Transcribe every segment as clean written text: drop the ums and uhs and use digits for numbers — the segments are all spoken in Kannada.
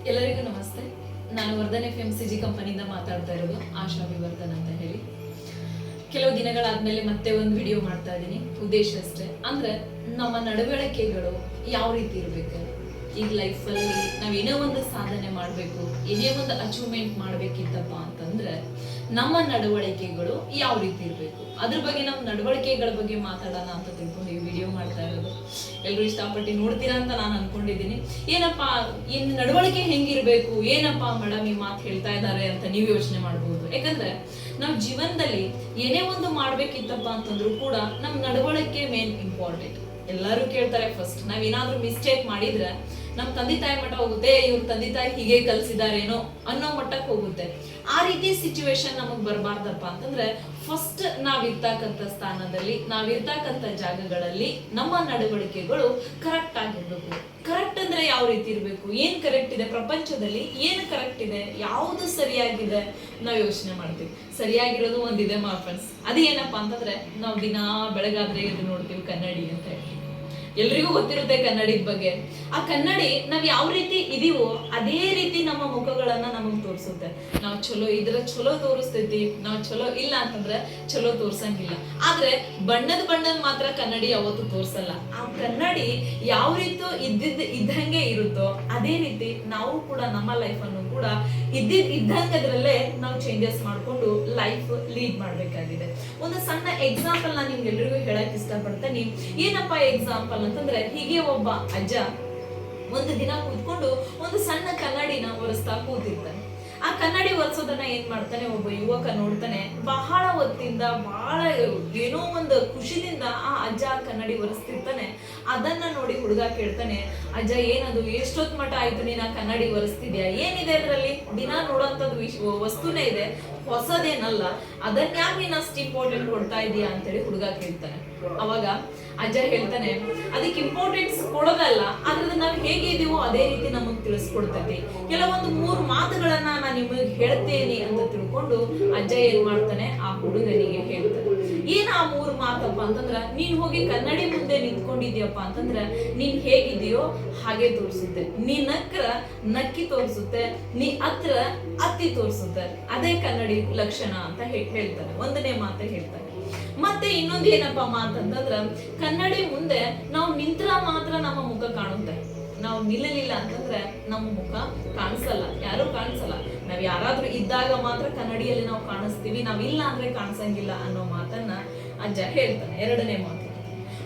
ಎಲ್ಲರಿಗೂ ನಮಸ್ತೆ. ನಾನು ವರ್ಧನ್ FMCG ಕಂಪನಿಯಿಂದ ಮಾತಾಡ್ತಾ ಇರೋದು, ಆಶಾ ವಿವರ್ಧನ್ ಅಂತ ಹೇಳಿ. ಕೆಲವು ದಿನಗಳಾದ್ಮೇಲೆ ಮತ್ತೆ ಒಂದು ವಿಡಿಯೋ ಮಾಡ್ತಾ ಇದ್ದೀನಿ. ಉದ್ದೇಶ ಅಷ್ಟೇ, ಅಂದ್ರೆ ನಮ್ಮ ನಡವಳಿಕೆಗಳು ಯಾವ ರೀತಿ ಇರಬೇಕು. ಈಗ ಲೈಫಲ್ಲಿ ನಾವ್ ಏನೋ ಒಂದು ಸಾಧನೆ ಮಾಡ್ಬೇಕು, ಏನೇ ಒಂದು ಅಚೀವ್ಮೆಂಟ್ ಮಾಡ್ಬೇಕಿತ್ತಪ್ಪ ಅಂತಂದ್ರೆ ನಮ್ಮ ನಡವಳಿಕೆಗಳು ಯಾವ ರೀತಿ ಇರ್ಬೇಕು, ಅದ್ರ ಬಗ್ಗೆ ನಮ್ಮ ನಡವಳಿಕೆಗಳ ಬಗ್ಗೆ ಮಾತಾಡೋಣ ಅಂತ ತಿಳ್ಕೊಂಡು ಈ ವಿಡಿಯೋ ಮಾಡ್ತಾ ಇರೋದು. ಎಲ್ರು ಇಷ್ಟಪಟ್ಟು ನೋಡ್ತೀರಾ ಅಂತ ನಾನು ಅನ್ಕೊಂಡಿದ್ದೀನಿ. ಏನಪ್ಪಾ ಇನ್ ನಡವಳಿಕೆ ಹೆಂಗಿರ್ಬೇಕು, ಏನಪ್ಪಾ ಮೇಡಮ್ ಈ ಮಾತು ಹೇಳ್ತಾ ಇದ್ದಾರೆ ಅಂತ ನೀವು ಯೋಚನೆ ಮಾಡ್ಬೋದು. ಯಾಕಂದ್ರೆ ನಾವ್ ಜೀವನದಲ್ಲಿ ಏನೇ ಒಂದು ಮಾಡ್ಬೇಕಿತ್ತಪ್ಪ ಅಂತಂದ್ರು ಕೂಡ ನಮ್ ನಡವಳಿಕೆ ಮೇನ್ ಇಂಪಾರ್ಟೆಂಟ್. ಎಲ್ಲರೂ ಕೇಳ್ತಾರೆ, ಫಸ್ಟ್ ನಾವ್ ಏನಾದ್ರೂ ಮಿಸ್ಟೇಕ್ ಮಾಡಿದ್ರೆ ನಮ್ ತಂದೆ ತಾಯಿ ಮಟ್ಟ ಹೋಗುತ್ತೆ, ಇವ್ರ ತಂದೆ ತಾಯಿ ಹೀಗೆ ಕಲ್ಸಿದಾರೇನೋ ಅನ್ನೋ ಮಟ್ಟಕ್ಕೆ ಹೋಗುತ್ತೆ. ಆ ರೀತಿ ಸಿಚುವೇಶನ್ ನಮಗ್ ಬರಬಾರ್ದಪ್ಪ ಅಂತಂದ್ರೆ ಫಸ್ಟ್ ನಾವಿರ್ತಕ್ಕಂಥ ಸ್ಥಾನದಲ್ಲಿ, ನಾವಿರ್ತಕ್ಕಂಥ ಜಾಗಗಳಲ್ಲಿ ನಮ್ಮ ನಡವಳಿಕೆಗಳು ಕರೆಕ್ಟ್ ಆಗಿರ್ಬೇಕು. ಕರೆಕ್ಟ್ ಅಂದ್ರೆ ಯಾವ ರೀತಿ ಇರ್ಬೇಕು, ಏನ್ ಕರೆಕ್ಟ್ ಇದೆ ಪ್ರಪಂಚದಲ್ಲಿ, ಏನ್ ಕರೆಕ್ಟ್ ಇದೆ, ಯಾವ್ದು ಸರಿಯಾಗಿದೆ ನಾವ್ ಯೋಚನೆ ಮಾಡ್ತೀವಿ. ಸರಿಯಾಗಿರೋದು ಒಂದಿದೆ ಮಾ ಫ್ರೆಂಡ್ಸ್, ಅದೇನಪ್ಪಾ ಅಂತಂದ್ರೆ ನಾವು ದಿನಾ ಬೆಳಗಾದ್ರೆ ಇದು ನೋಡ್ತೀವಿ, ಕನ್ನಡಿ ಅಂತ ಹೇಳಿ. ಎಲ್ರಿಗೂ ಗೊತ್ತಿರುತ್ತೆ ಕನ್ನಡಿದ ಬಗ್ಗೆ. ಆ ಕನ್ನಡಿ ನಾವ್ ಯಾವ ರೀತಿ ಇದೀವೋ ಅದೇ ರೀತಿ ನಮ್ಮ ಮುಖಗಳನ್ನ ನಮಗ್ ತೋರಿಸುತ್ತೆ. ನಾವ್ ಚಲೋ ಇದ್ರೆ ಚಲೋ ತೋರಿಸ್ತೈತಿ, ನಾವ್ ಚಲೋ ಇಲ್ಲ ಅಂತಂದ್ರೆ ಚಲೋ ತೋರ್ಸಂಗಿಲ್ಲ. ಆದ್ರೆ ಬಣ್ಣದ ಮಾತ್ರ ಕನ್ನಡಿ ಯಾವತ್ತೂ ತೋರ್ಸಲ್ಲ. ಆ ಕನ್ನಡಿ ಯಾವ ರೀತಿ ಇದ್ದಂಗೆ ಇರುತ್ತೋ ಅದೇ ರೀತಿ ನಾವು ಕೂಡ ನಮ್ಮ ಲೈಫ್ ಅನ್ನು ಕೂಡ ಇದ್ದಂಗದ್ರಲ್ಲೇ ನಾವು ಚೇಂಜಸ್ ಮಾಡ್ಕೊಂಡು ಲೈಫ್ ಲೀಡ್ ಮಾಡ್ಬೇಕಾಗಿದೆ. ಒಂದು ಸಣ್ಣ ಎಕ್ಸಾಂಪಲ್ ನಾನು ನಿಮ್ಗೆಲ್ರಿಗೂ ಹೇಳಕ್ ಇಷ್ಟಪಡ್ತೇನೆ. ಏನಪ್ಪಾ ಎಕ್ಸಾಂಪಲ್ ಅಂತಂದ್ರೆ, ಹೀಗೆ ಒಬ್ಬ ಅಜ್ಜ ಒಂದು ದಿನ ಕೂತ್ಕೊಂಡು ಒಂದು ಸಣ್ಣ ಕನ್ನಡಿನ ಒರೆಸ್ತಾ ಕೂತಿರ್ತಾನೆ. ಆ ಕನ್ನಡಿ ಒರೆಸೋದನ್ನ ಏನ್ ಮಾಡ್ತಾನೆ, ಒಬ್ಬ ಯುವಕ ನೋಡ್ತಾನೆ. ಬಹಳ ಹೊತ್ತಿಂದ ಬಹಳ ಏನೋ ಒಂದು ಖುಷಿದಿಂದ ಆ ಅಜ್ಜ ಕನ್ನಡಿ ಒರೆಸ್ತಿರ್ತಾನೆ. ಅದನ್ನ ನೋಡಿ ಹುಡುಗ ಕೇಳ್ತಾನೆ, ಅಜ್ಜ ಏನದು, ಎಷ್ಟೊತ್ ಮಠ ಆಯ್ತು ನೀನ್ ಆ ಕನ್ನಡಿ ಒರೆಸ್ತಿದ್ಯಾ, ಏನಿದೆ ಅದ್ರಲ್ಲಿ, ದಿನ ನೋಡೋಂಥದ್ದು ವಸ್ತುನೇ ಇದೆ, ಹೊಸದೇನಲ್ಲ, ಅದನ್ನ ಯಾಕೆ ನೀನ್ ಅಷ್ಟು ಇಂಪಾರ್ಟೆಂಟ್ ಕೊಡ್ತಾ ಇದೀಯಾ ಅಂತೇಳಿ ಹುಡುಗ ಕೇಳ್ತಾನೆ. ಅವಾಗ ಅಜ್ಜ ಹೇಳ್ತಾನೆ, ಅದಕ್ಕೆ ಇಂಪಾರ್ಟೆನ್ಸ್ ಕೊಡೋದಲ್ಲ, ಅದ್ರದ್ದು ನಾವ್ ಹೇಗಿದೀವೋ ಅದೇ ರೀತಿ ನಮಗ್ ತಿಳಿಸ್ಕೊಡ್ತೈತಿ. ಕೆಲವೊಂದು 3 ಮಾತುಗಳನ್ನ ನಾನು ನಿಮಗೆ ಹೇಳ್ತೇನೆ ಅಂತ ತಿಳ್ಕೊಂಡು ಅಜ್ಜ ಏನ್ ಮಾಡ್ತಾನೆ, ಆ ಹುಡುಗನಿಗೆ ಹೇಳ್ತಾನೆ. ಏನ್ ಆ 3 ಮಾತಪ್ಪ ಅಂತಂದ್ರ, ನೀನ್ ಹೋಗಿ ಕನ್ನಡಿ ಮುಂದೆ ನಿಂತ್ಕೊಂಡಿದ್ಯಪ್ಪ ಅಂತಂದ್ರ ನೀನ್ ಹೇಗಿದೆಯೋ ಹಾಗೆ ತೋರಿಸುತ್ತೆ, ನೀ ನಕ್ರ ನಕ್ಕಿ ತೋರಿಸುತ್ತೆ, ನೀ ಹತ್ರ ಅತ್ತಿ ತೋರಿಸುತ್ತೆ, ಅದೇ ಕನ್ನಡಿ ಲಕ್ಷಣ ಅಂತ ಹೇಳ್ತಾನೆ. 1ನೇ ಮಾತೆ ಹೇಳ್ತಾನೆ. ಮತ್ತೆ ಇನ್ನೊಂದು ಏನಪ್ಪಾ ಮಾತಂತಂದ್ರ, ಕನ್ನಡಿ ಮುಂದೆ ನಾವು ನಿಂತ್ರ ಮಾತ್ರ ನಮ್ಮ ಮುಖ ಕಾಣುತ್ತೆ, ನಾವು ನಿಲ್ಲಲಿಲ್ಲ ಅಂತಂದ್ರೆ ನಮ್ಮ ಮುಖ ಕಾಣಿಸಲ್ಲ, ಯಾರು ಕಾಣಿಸಲ್ಲ. ನಾವ್ ಯಾರಾದ್ರೂ ಇದ್ದಾಗ ಮಾತ್ರ ಕನ್ನಡಿಯಲ್ಲಿ ನಾವು ಕಾಣಿಸ್ತೀವಿ, ನಾವ್ ಇಲ್ಲ ಅಂದ್ರೆ ಕಾಣಿಸಂಗಿಲ್ಲ ಅನ್ನೋ ಮಾತನ್ನ ಅಜ್ಜ ಹೇಳ್ತಾನೆ. 2ನೇ ಮಾತು.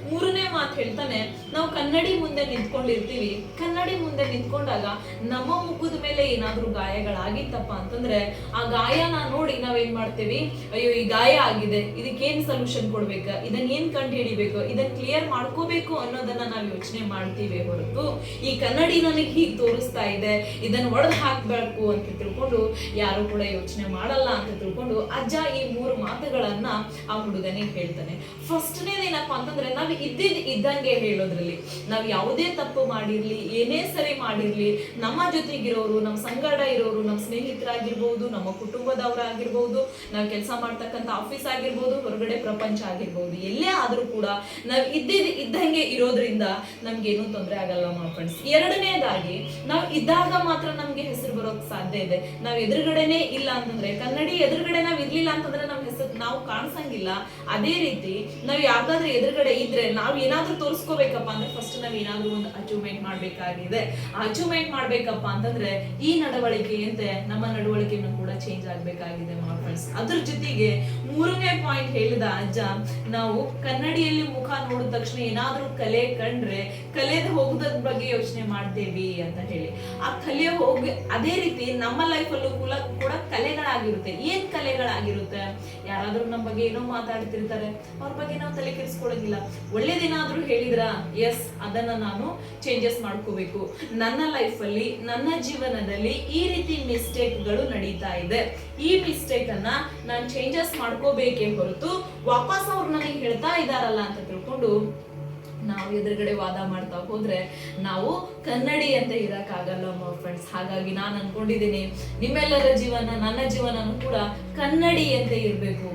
3ನೇ ಮಾತು ಹೇಳ್ತಾನೆ, ನಾವು ಕನ್ನಡಿ ಮುಂದೆ ನಿಂತ್ಕೊಂಡಿರ್ತೀವಿ. ಕನ್ನಡಿ ಮುಂದೆ ನಿಂತ್ಕೊಂಡಾಗ ನಮ್ಮ ಮುಖದ ಮೇಲೆ ಏನಾದ್ರೂ ಗಾಯಗಳಾಗಿತ್ತಪ್ಪ ಅಂತಂದ್ರೆ ಆ ಗಾಯನ ನೋಡಿ ನಾವೇನ್ ಮಾಡ್ತೇವಿ, ಅಯ್ಯೋ ಈ ಗಾಯ ಆಗಿದೆ, ಇದಕ್ಕೇನ್ ಸೊಲ್ಯೂಷನ್ ಕೊಡ್ಬೇಕು, ಇದನ್ನ ಏನ್ ಕಂಡು ಹಿಡಿಬೇಕು, ಇದನ್ನ ಕ್ಲಿಯರ್ ಮಾಡ್ಕೋಬೇಕು ಅನ್ನೋದನ್ನ ನಾವ್ ಯೋಚನೆ ಮಾಡ್ತೀವಿ ಹೊರತು ಈ ಕನ್ನಡಿ ನನಗೆ ಹೀಗ್ ತೋರಿಸ್ತಾ ಇದೆ, ಇದನ್ನ ಒಡೆದು ಹಾಕ್ಬೇಕು ಅಂತ ತಿಳ್ಕೊಂಡು ಯಾರು ಕೂಡ ಯೋಚನೆ ಮಾಡಲ್ಲ ಅಂತ ತಿಳ್ಕೊಂಡು ಅಜ್ಜ ಈ 3 ಮಾತುಗಳನ್ನ ಆ ಹುಡುಗನಿಗೆ ಹೇಳ್ತಾನೆ. ಫಸ್ಟ್ನೇದೇನಪ್ಪಾ ಅಂತಂದ್ರೆ, ನಾವ್ ಇದ್ದಂಗೆ ಹೇಳೋದ್ರಲ್ಲಿ, ನಾವ್ ಯಾವುದೇ ತಪ್ಪು ಮಾಡಿರ್ಲಿ, ಏನೇ ಸರಿ ಮಾಡಿರ್ಲಿ, ನಮ್ಮ ಜೊತೆಗಿರೋರು, ನಮ್ಮ ಸಂಗಡ ಇರೋರು, ನಮ್ಮ ಸ್ನೇಹಿತರಾಗಿರ್ಬಹುದು, ನಮ್ಮ ಕುಟುಂಬದವರಾಗಿರ್ಬಹುದು, ನಾವ್ ಕೆಲಸ ಮಾಡ್ತಕ್ಕಂಥ ಆಫೀಸ್ ಆಗಿರ್ಬಹುದು, ಹೊರಗಡೆ ಪ್ರಪಂಚ ಆಗಿರ್ಬಹುದು, ಎಲ್ಲೇ ಆದ್ರೂ ಕೂಡ ನಾವ್ ಇದ್ದಂಗೆ ಇರೋದ್ರಿಂದ ನಮ್ಗೇನು ತೊಂದರೆ ಆಗಲ್ಲ ಮಾ ಫ್ರೆಂಡ್ಸ್. 2ನೇದಾಗಿ, ನಾವ್ ಇದ್ದಾಗ ಮಾತ್ರ ನಮ್ಗೆ ಹೆಸರು ಬರೋಕ್ ಸಾಧ್ಯ ಇದೆ. ನಾವ್ ಎದುರುಗಡೆನೆ ಇಲ್ಲ ಅಂತಂದ್ರೆ, ಕನ್ನಡಿ ಎದುರುಗಡೆ ನಾವ್ ಇರ್ಲಿಲ್ಲ ಅಂತಂದ್ರೆ ನಾವ್ ಹೆಸರು ನಾವು ಕಾಣಿಸಂಗಿಲ್ಲ. ಅದೇ ರೀತಿ ನಾವ್ ಯಾವ್ದಾದ್ರೂ ಎದುರುಗಡೆ ಇದ್ರೆ ನಾವ್ ಏನಾದ್ರೂ ತೋರಿಸ್ಕೋಬೇಕಪ್ಪ ಅಂದ್ರೆ ಫಸ್ಟ್ ನಾವ್ ಏನಾದ್ರೂ ಒಂದು ಅಚೀವ್ಮೆಂಟ್ ಮಾಡ್ಬೇಕಾಗಿದೆ. ಅಚೀವ್ಮೆಂಟ್ ಮಾಡ್ಬೇಕಪ್ಪ ಅಂತಂದ್ರೆ ಈ ನಡವಳಿಕೆಯಂತೆ ನಮ್ಮ ನಡವಳಿಕೆಯನ್ನು ಕೂಡ ಚೇಂಜ್ ಆಗ್ಬೇಕಾಗಿದೆ ಮಾ ಫ್ರೆಂಡ್ಸ್. ಅದ್ರ ಜೊತೆಗೆ 3ನೇ ಪಾಯಿಂಟ್ ಹೇಳಿದ ಅಜ್ಜ, ನಾವು ಕನ್ನಡಿಯಲ್ಲಿ ಮುಖ ನೋಡಿದ ತಕ್ಷಣ ಏನಾದ್ರೂ ಕಲೆ ಕಂಡ್ರೆ ಕಲೆದ ಹೋಗೋದ್ರ ಬಗ್ಗೆ ಯೋಚನೆ ಮಾಡ್ತೇವಿ ಅಂತ ಹೇಳಿ. ಆ ಕಲೆ ಹೋಗಿ ಅದೇ ರೀತಿ ನಮ್ಮ ಲೈಫ್ ಅಲ್ಲೂ ಕೂಡ ಕಲೆಗಳಾಗಿರುತ್ತೆ. ಏನ್ ಕಲೆಗಳಾಗಿರುತ್ತೆ, ಯಾರಾದ್ರೂ ನಮ್ಮ ಬಗ್ಗೆ ಏನೋ ಮಾತಾಡ್ತಿರ್ತಾರೆ, ಅವ್ರ ಬಗ್ಗೆ ನಾವು ತಲೆ ಕೆಡಿಸ್ಕೊಳ್ಳೋದಿಲ್ಲ. ಒಳ್ಳೇದೇನಾದ್ರೂ ಹೇಳಿದ್ರ, ಎಸ್ ಅದನ್ನ ನಾನು ಚೇಂಜಸ್ ಮಾಡ್ಕೋಬೇಕು, ನನ್ನ ಲೈಫ್ ಅಲ್ಲಿ ನನ್ನ ಜೀವನದಲ್ಲಿ ಈ ರೀತಿ ಮಿಸ್ಟೇಕ್ಗಳು ನಡೀತಾ ಇದೆ, ಈ ಮಿಸ್ಟೇಕ್ ಅನ್ನ ನಾನು ಚೇಂಜಸ್ ಮಾಡ್ಕೋಬೇಕೇ ಹೊರತು ವಾಪಸ್ ಅವ್ರು ನನಗೆ ಹೇಳ್ತಾ ಇದಾರಲ್ಲ ಅಂತ ತಿಳ್ಕೊಂಡು ನಾವು ಎದುರುಗಡೆ ವಾದ ಮಾಡ್ತಾ ಹೋದ್ರೆ ನಾವು ಕನ್ನಡಿ ಅಂತ ಇರಕ್ಕಾಗಲ್ಲ ಫ್ರೆಂಡ್ಸ್. ಹಾಗಾಗಿ ನಾನು ಅನ್ಕೊಂಡಿದ್ದೀನಿ ನಿಮ್ಮೆಲ್ಲರ ಜೀವನ, ನನ್ನ ಜೀವನನೂ ಕೂಡ ಕನ್ನಡಿ ಅಂತ ಇರ್ಬೇಕು.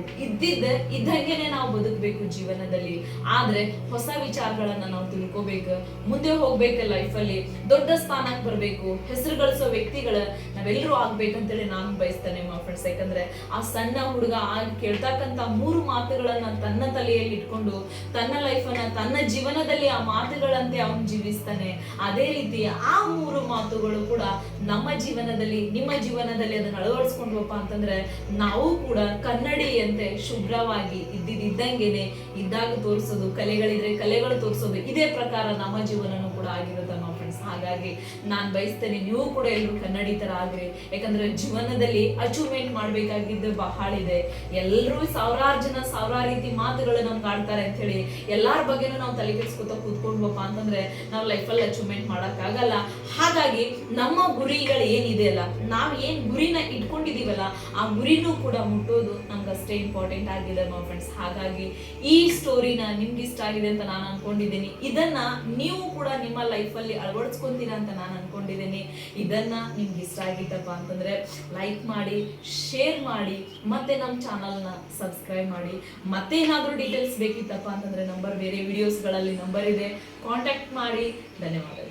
ಇದ್ದಂಗೆನೆ ನಾವು ಬದುಕಬೇಕು ಜೀವನದಲ್ಲಿ. ಆದ್ರೆ ಹೊಸ ವಿಚಾರಗಳನ್ನ ನಾವು ತಿಳ್ಕೋಬೇಕು, ಮುಂದೆ ಹೋಗ್ಬೇಕು, ಲೈಫಲ್ಲಿ ದೊಡ್ಡ ಸ್ಥಾನಕ್ಕೆ ಬರ್ಬೇಕು, ಹೆಸರು ಗಳಿಸೋ ವ್ಯಕ್ತಿಗಳ ನಾವೆಲ್ಲರೂ ಆಗ್ಬೇಕಂತೇಳಿ ನಾನು ಬಯಸ್ತೇನೆ ಫ್ರೆಂಡ್ಸ್. ಯಾಕಂದ್ರೆ ಆ ಸಣ್ಣ ಹುಡುಗ ಕೇಳ್ತಕ್ಕಂತ 3 ಮಾತುಗಳನ್ನ ತನ್ನ ತಲೆಯಲ್ಲಿ ಇಟ್ಕೊಂಡು ತನ್ನ ಲೈಫನ್ನ, ತನ್ನ ಜೀವನದಲ್ಲಿ ಆ ಮಾತುಗಳಂತೆ ಅವನು ಜೀವಿಸ್ತಾನೆ. ಅದೇ ರೀತಿ ಆ 3 ಮಾತುಗಳು ಕೂಡ ನಮ್ಮ ಜೀವನದಲ್ಲಿ, ನಿಮ್ಮ ಜೀವನದಲ್ಲಿ ಅದನ್ನ ಅಳವಡಿಸ್ಕೊಂಡ್ವಪ್ಪ ಅಂತಂದ್ರೆ ನಾವು ಕೂಡ ಕನ್ನಡಿಯಂತೆ ಶುಭ್ರವಾಗಿ ಇದ್ದಂಗೆನೆ ಇದ್ದಾಗ ತೋರಿಸೋದು, ಕಲೆಗಳಿದ್ರೆ ಕಲೆಗಳು ತೋರಿಸೋದು, ಇದೇ ಪ್ರಕಾರ ನಮ್ಮ ಜೀವನನೂ ಕೂಡ ಆಗಿರುತ್ತೆ ನಮ್ಮ ಫ್ರೆಂಡ್ಸ್. ಹಾಗಾಗಿ ನಾನ್ ಬಯಸ್ತೇನೆ ನೀವು ಕೂಡ ಎಲ್ಲರೂ ಕನ್ನಡಿ ತರ ಆಗ್ರಿ. ಯಾಕಂದ್ರೆ ಜೀವನದಲ್ಲಿ ಅಚೀವ್ಮೆಂಟ್ ಮಾಡ್ಬೇಕಾಗಿದ್ದು ಬಹಳ ಇದೆ. ಎಲ್ಲರೂ ಸಾವಿರಾರು ಜನ ಸಾವಿರಾರು ರೀತಿ ಮಾತುಗಳು ನಮ್ಗೆ ಆಡ್ತಾರೆ ಅಂತ ಹೇಳಿ ಎಲ್ಲಾರ ಬಗ್ಗೆನೂ ನಾವು ತಲೆ ಕೆಡಿಸ್ಕೊತ ಕೂತ್ಕೊಂಡ್ವಪ್ಪ ಅಂತಂದ್ರೆ ನಾವು ಲೈಫಲ್ಲಿ ಅಚೀವ್ಮೆಂಟ್ ಮಾಡಕ್ ಆಗಲ್ಲ. ಹಾಗಾಗಿ ನಮ್ಮ ಗುರಿಗಳು ಏನಿದೆ ಅಲ್ಲ, ನಾವ್ ಏನ್ ಗುರಿನ ಇಟ್ಕೊಂಡಿದೀವಲ್ಲ, ಆ ಗುರಿನೂ ಕೂಡ ಮುಟ್ಟೋದು ನಮ್ಗೆ ಅಷ್ಟೇ ಇಂಪಾರ್ಟೆಂಟ್ ಆಗಿದೆ ಮೈ ಫ್ರೆಂಡ್ಸ್. ಹಾಗಾಗಿ ಈ ಸ್ಟೋರಿನ ನಿಮ್ಗೆ ಇಷ್ಟ ಆಗಿದೆ ಅಂತ ನಾನು ಅನ್ಕೊಂಡಿದ್ದೀನಿ. ಇದನ್ನ ನೀವು ಕೂಡ ನಿಮ್ಮ ಲೈಫಲ್ಲಿ ಅಳವಡಿಸ್ಕೊಂತೀರಾ ಅಂತ ನಾನು ಅನ್ಕೊಂಡಿದ್ದೀನಿ. ಇದನ್ನ ನಿಮ್ಗೆ ಇಷ್ಟ ಆಗಿತ್ತಪ್ಪ ಅಂತಂದ್ರೆ ಲೈಕ್ ಮಾಡಿ, ಶೇರ್ ಮಾಡಿ, ಮತ್ತೆ ನಮ್ಮ ಚಾನಲ್ನ ಸಬ್ಸ್ಕ್ರೈಬ್ ಮಾಡಿ. ಮತ್ತೆ ಏನಾದ್ರೂ ಡೀಟೇಲ್ಸ್ ಬೇಕಿತ್ತಪ್ಪ ಅಂತಂದ್ರೆ ಬೇರೆ ವಿಡಿಯೋಸ್ಗಳಲ್ಲಿ ನಂಬರ್ ಇದೆ, ಕಾಂಟ್ಯಾಕ್ಟ್ ಮಾಡಿ. ಧನ್ಯವಾದಗಳು.